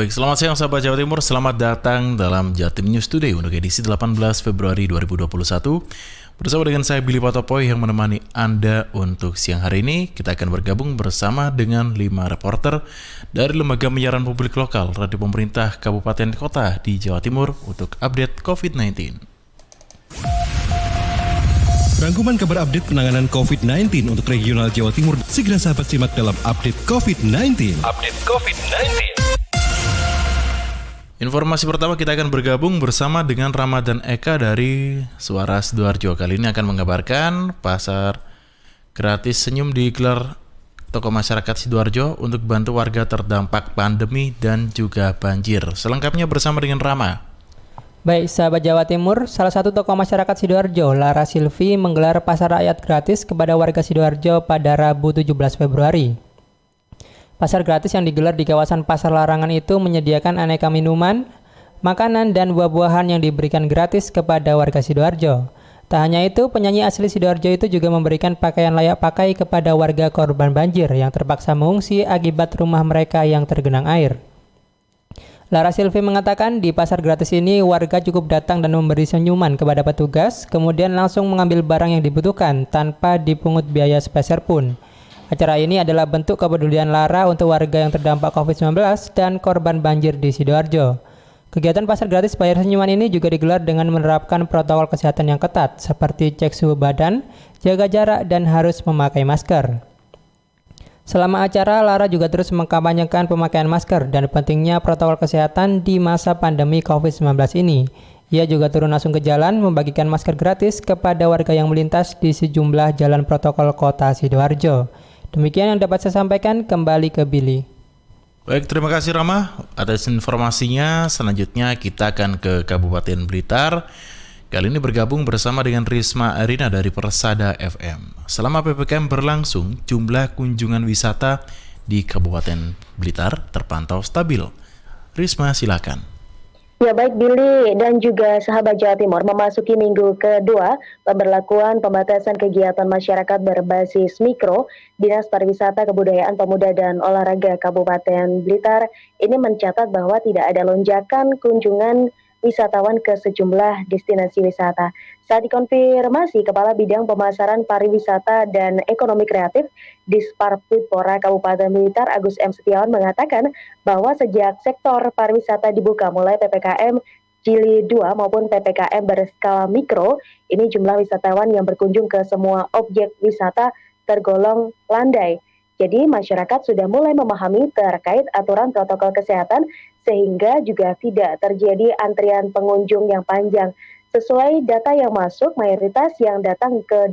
Baik, selamat siang sahabat Jawa Timur. Selamat datang dalam Jatim News Today untuk edisi 18 Februari 2021. Bersama dengan saya Billy Patopoy yang menemani Anda untuk siang hari ini. Kita akan bergabung bersama dengan 5 reporter dari Lembaga Penyiaran Publik Lokal Radio Pemerintah Kabupaten Kota di Jawa Timur untuk update COVID-19. Rangkuman kabar update penanganan COVID-19 untuk regional Jawa Timur segera sahabat simak dalam update COVID-19. Informasi pertama kita akan bergabung bersama dengan Ramadan Eka dari Suara Sidoarjo. Kali ini akan mengabarkan pasar gratis senyum digelar toko masyarakat Sidoarjo untuk bantu warga terdampak pandemi dan juga banjir. Selengkapnya bersama dengan Rama. Baik, sahabat Jawa Timur, salah satu tokoh masyarakat Sidoarjo, Lara Silvi, menggelar pasar rakyat gratis kepada warga Sidoarjo pada Rabu 17 Februari. Pasar gratis yang digelar di kawasan Pasar Larangan itu menyediakan aneka minuman, makanan, dan buah-buahan yang diberikan gratis kepada warga Sidoarjo. Tak hanya itu, penyanyi asli Sidoarjo itu juga memberikan pakaian layak pakai kepada warga korban banjir yang terpaksa mengungsi akibat rumah mereka yang tergenang air. Lara Silvi mengatakan di pasar gratis ini warga cukup datang dan memberi senyuman kepada petugas, kemudian langsung mengambil barang yang dibutuhkan tanpa dipungut biaya sepeser pun. Acara ini adalah bentuk kepedulian Lara untuk warga yang terdampak COVID-19 dan korban banjir di Sidoarjo. Kegiatan pasar gratis bayar senyuman ini juga digelar dengan menerapkan protokol kesehatan yang ketat, seperti cek suhu badan, jaga jarak, dan harus memakai masker. Selama acara, Lara juga terus mengkampanyekan pemakaian masker dan pentingnya protokol kesehatan di masa pandemi COVID-19 ini. Ia juga turun langsung ke jalan membagikan masker gratis kepada warga yang melintas di sejumlah jalan protokol kota Sidoarjo. Demikian yang dapat saya sampaikan, kembali ke Billy. Baik, terima kasih Rama atas informasinya. Selanjutnya kita akan ke Kabupaten Blitar. Kali ini bergabung bersama dengan Risma Erina dari Persada FM. Selama PPKM berlangsung, jumlah kunjungan wisata di Kabupaten Blitar terpantau stabil. Risma, silakan. Ya baik Billy dan juga sahabat Jawa Timur, memasuki minggu kedua pemberlakuan pembatasan kegiatan masyarakat berbasis mikro, Dinas Pariwisata, Kebudayaan, Pemuda dan Olahraga Kabupaten Blitar ini mencatat bahwa tidak ada lonjakan kunjungan wisatawan ke sejumlah destinasi wisata. Saat dikonfirmasi, Kepala Bidang Pemasaran Pariwisata dan Ekonomi Kreatif Disparpidpora Kabupaten Blitar Agus M. Setiawan mengatakan bahwa sejak sektor pariwisata dibuka mulai PPKM Jilid 2 maupun PPKM berskala mikro, ini jumlah wisatawan yang berkunjung ke semua objek wisata tergolong landai. Jadi masyarakat sudah mulai memahami terkait aturan protokol kesehatan sehingga juga tidak terjadi antrian pengunjung yang panjang. Sesuai data yang masuk, mayoritas yang datang ke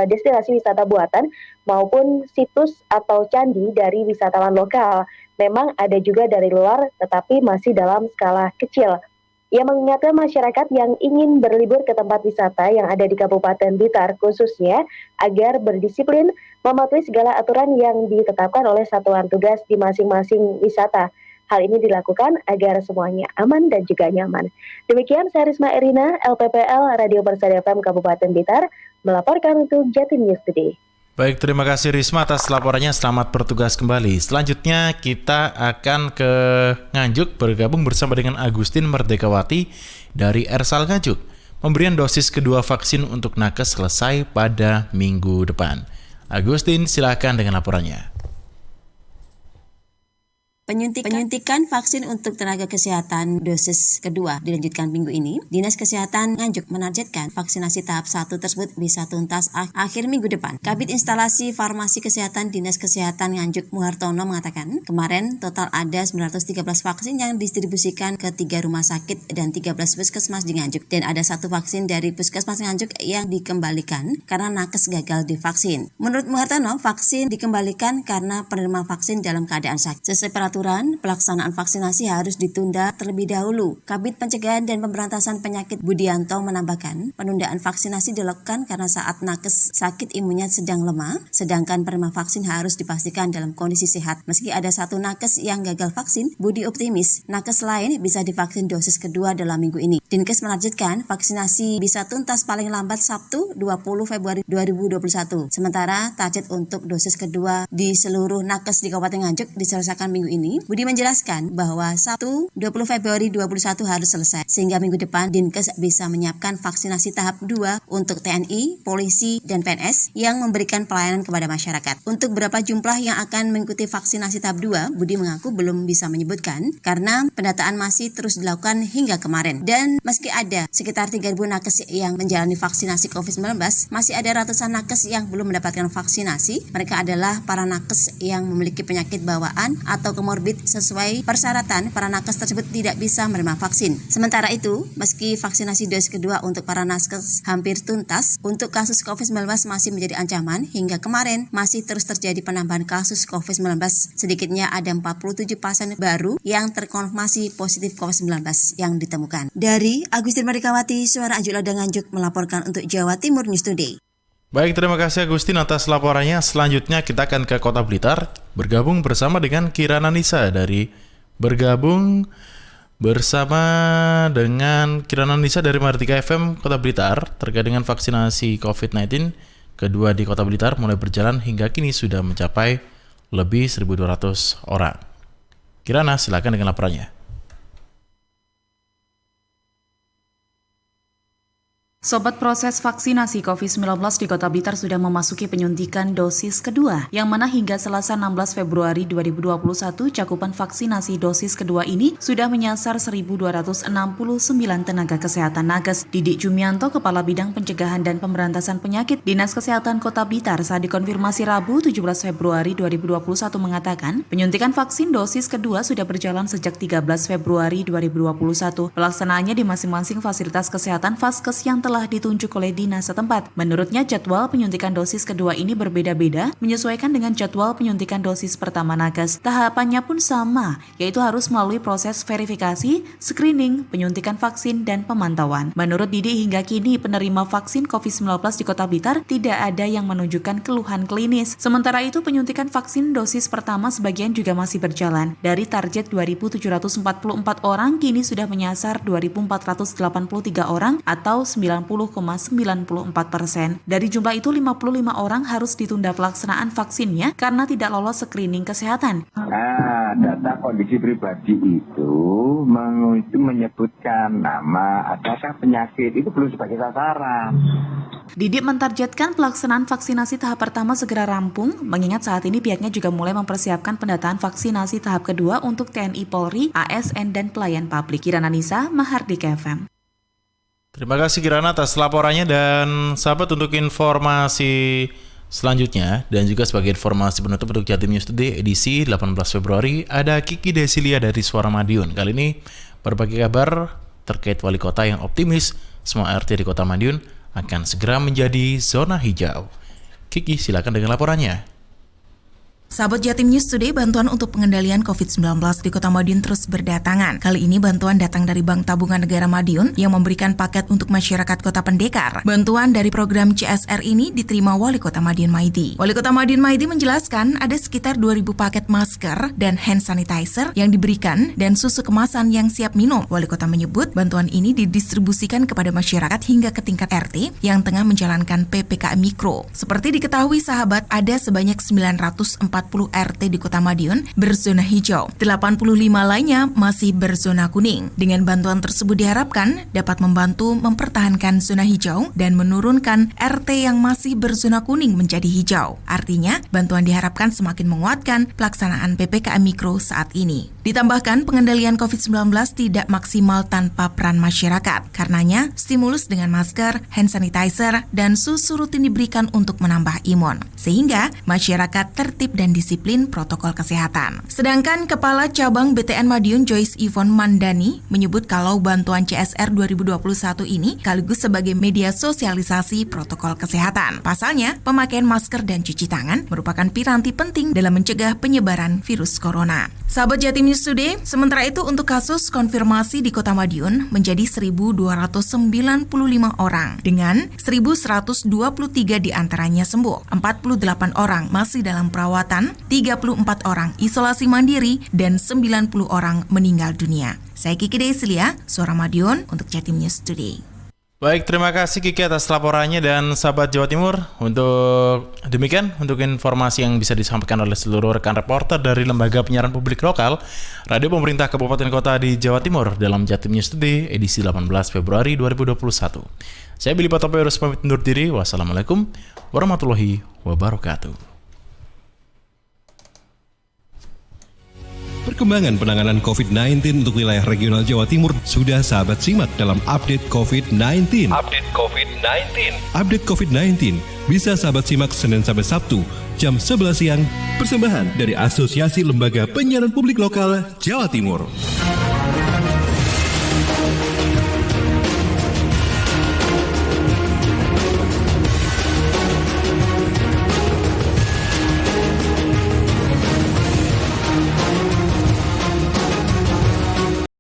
destinasi wisata buatan maupun situs atau candi dari wisatawan lokal. Memang ada juga dari luar tetapi masih dalam skala kecil. Ia mengingatkan masyarakat yang ingin berlibur ke tempat wisata yang ada di Kabupaten Blitar khususnya agar berdisiplin mematuhi segala aturan yang ditetapkan oleh satuan tugas di masing-masing wisata. Hal ini dilakukan agar semuanya aman dan juga nyaman. Demikian saya Risma Erina, LPPL Radio Persada FM Kabupaten Blitar melaporkan untuk Jatim News Today. Baik, terima kasih Risma atas laporannya. Selamat bertugas kembali. Selanjutnya kita akan ke Nganjuk bergabung bersama dengan Agustin Merdekawati dari Ersal Nganjuk. Pemberian dosis kedua vaksin untuk nakes selesai pada minggu depan. Agustin, silakan dengan laporannya. Penyuntikan vaksin untuk tenaga kesehatan dosis kedua dilanjutkan minggu ini. Dinas Kesehatan Nganjuk menargetkan vaksinasi tahap 1 tersebut bisa tuntas akhir minggu depan. Kabid Instalasi Farmasi Kesehatan Dinas Kesehatan Nganjuk Muhartono mengatakan, kemarin total ada 913 vaksin yang didistribusikan ke 3 rumah sakit dan 13 puskesmas di Nganjuk. Dan ada 1 vaksin dari puskesmas Nganjuk yang dikembalikan karena nakes gagal divaksin. Menurut Muhartono, vaksin dikembalikan karena penerima vaksin dalam keadaan sakit. Sesuai peraturan pelaksanaan vaksinasi harus ditunda terlebih dahulu. Kabid Pencegahan dan Pemberantasan Penyakit Budianto menambahkan, penundaan vaksinasi dilakukan karena saat nakes sakit imunnya sedang lemah, sedangkan penerima vaksin harus dipastikan dalam kondisi sehat. Meski ada 1 nakes yang gagal vaksin, Budi optimis nakes lain bisa divaksin dosis kedua dalam minggu ini. Dinkes menargetkan vaksinasi bisa tuntas paling lambat Sabtu 20 Februari 2021. Sementara target untuk dosis kedua di seluruh nakes di Kabupaten Nganjuk diselesaikan minggu ini ini, Budi menjelaskan bahwa 20 Februari 2021 harus selesai, sehingga minggu depan Dinkes bisa menyiapkan vaksinasi tahap 2 untuk TNI, polisi, dan PNS yang memberikan pelayanan kepada masyarakat. Untuk berapa jumlah yang akan mengikuti vaksinasi tahap 2, Budi mengaku belum bisa menyebutkan karena pendataan masih terus dilakukan hingga kemarin. Dan meski ada sekitar 3.000 nakes yang menjalani vaksinasi COVID-19, masih ada ratusan nakes yang belum mendapatkan vaksinasi. Mereka adalah para nakes yang memiliki penyakit bawaan atau komorbid. Sesuai persyaratan, para nakes tersebut tidak bisa menerima vaksin. Sementara itu, meski vaksinasi dosis kedua untuk para nakes hampir tuntas, untuk kasus COVID-19 masih menjadi ancaman. Hingga kemarin masih terus terjadi penambahan kasus COVID-19. Sedikitnya ada 47 pasien baru yang terkonfirmasi positif COVID-19 yang ditemukan. Dari Agustin Merdekawati, Suara Anjuk Ladang Nganjuk melaporkan untuk Jawa Timur News Today. Baik, terima kasih Agustin atas laporannya. Selanjutnya kita akan ke Kota Blitar, bergabung bersama dengan Kirana Nisa dari Mardika FM Kota Blitar terkait dengan vaksinasi COVID-19 kedua di Kota Blitar mulai berjalan hingga kini sudah mencapai lebih 1.200 orang. Kirana, silakan dengan laporannya. Sobat, proses vaksinasi COVID-19 di Kota Blitar sudah memasuki penyuntikan dosis kedua, yang mana hingga Selasa 16 Februari 2021 cakupan vaksinasi dosis kedua ini sudah menyasar 1.269 tenaga kesehatan nakes. Didik Jumianto, Kepala Bidang Pencegahan dan Pemberantasan Penyakit Dinas Kesehatan Kota Blitar saat dikonfirmasi Rabu 17 Februari 2021 mengatakan, penyuntikan vaksin dosis kedua sudah berjalan sejak 13 Februari 2021. Pelaksanaannya di masing-masing fasilitas kesehatan Vaskes yang telah ditunjuk oleh dinas setempat. Menurutnya, jadwal penyuntikan dosis kedua ini berbeda-beda menyesuaikan dengan jadwal penyuntikan dosis pertama nakes. Tahapannya pun sama, yaitu harus melalui proses verifikasi, screening, penyuntikan vaksin, dan pemantauan. Menurut Didi, hingga kini penerima vaksin COVID-19 di Kota Blitar tidak ada yang menunjukkan keluhan klinis. Sementara itu, penyuntikan vaksin dosis pertama sebagian juga masih berjalan. Dari target 2.744 orang, kini sudah menyasar 2.483 orang atau 90,94%. Dari jumlah itu, 55 orang harus ditunda pelaksanaan vaksinnya karena tidak lolos screening kesehatan. Data kondisi pribadi itu menyebutkan nama, adakah penyakit, itu belum sebagai sasaran. Didik mentargetkan pelaksanaan vaksinasi tahap pertama segera rampung, mengingat saat ini pihaknya juga mulai mempersiapkan pendataan vaksinasi tahap kedua untuk TNI, Polri, ASN, dan pelayan publik. Kirana Nisa, Mardika FM. Terima kasih Kirana atas laporannya, dan sahabat, untuk informasi selanjutnya dan juga sebagai informasi penutup untuk Jatim News Today edisi 18 Februari ada Kiki Desilia dari Suara Madiun. Kali ini berbagi kabar terkait wali kota yang optimis semua RT di Kota Madiun akan segera menjadi zona hijau. Kiki, silakan dengan laporannya. Sahabat Jatim News Today, bantuan untuk pengendalian COVID-19 di Kota Madiun terus berdatangan. Kali ini bantuan datang dari Bank Tabungan Negara Madiun yang memberikan paket untuk masyarakat Kota Pendekar. Bantuan dari program CSR ini diterima Wali Kota Madiun Maidi. Wali Kota Madiun Maidi menjelaskan ada sekitar 2.000 paket masker dan hand sanitizer yang diberikan dan susu kemasan yang siap minum. Wali Kota menyebut bantuan ini didistribusikan kepada masyarakat hingga ke tingkat RT yang tengah menjalankan PPKM Mikro. Seperti diketahui sahabat, ada sebanyak 940 RT di Kota Madiun berzona hijau, 85 lainnya masih berzona kuning. Dengan bantuan tersebut diharapkan dapat membantu mempertahankan zona hijau dan menurunkan RT yang masih berzona kuning menjadi hijau. Artinya, bantuan diharapkan semakin menguatkan pelaksanaan PPKM Mikro saat ini. Ditambahkan, pengendalian COVID-19 tidak maksimal tanpa peran masyarakat. Karenanya, stimulus dengan masker, hand sanitizer, dan susu rutin diberikan untuk menambah imun, sehingga masyarakat tertib dan disiplin protokol kesehatan. Sedangkan Kepala Cabang BTN Madiun Joyce Yvonne Mandani menyebut kalau bantuan CSR 2021 ini sekaligus sebagai media sosialisasi protokol kesehatan. Pasalnya, pemakaian masker dan cuci tangan merupakan piranti penting dalam mencegah penyebaran virus corona. Sahabat Jatim News Today, sementara itu untuk kasus konfirmasi di Kota Madiun menjadi 1.295 orang dengan 1.123 diantaranya sembuh, 48 orang masih dalam perawatan, 34 orang isolasi mandiri, dan 90 orang meninggal dunia. Saya Kiki Desilia, Suara Madiun untuk Jatim News Today. Baik, terima kasih Kiki atas laporannya dan sahabat Jawa Timur. Untuk informasi yang bisa disampaikan oleh seluruh rekan reporter dari Lembaga Penyiaran Publik Lokal, Radio Pemerintah Kabupaten Kota di Jawa Timur dalam Jatim News Today edisi 18 Februari 2021. Saya Billy Patopo harus pamit undur diri. Wassalamualaikum warahmatullahi wabarakatuh. Perkembangan penanganan COVID-19 untuk wilayah regional Jawa Timur sudah sahabat simak dalam update COVID-19. Update COVID-19 bisa sahabat simak Senin sampai Sabtu jam 11 siang. Persembahan dari Asosiasi Lembaga Penyiaran Publik Lokal Jawa Timur.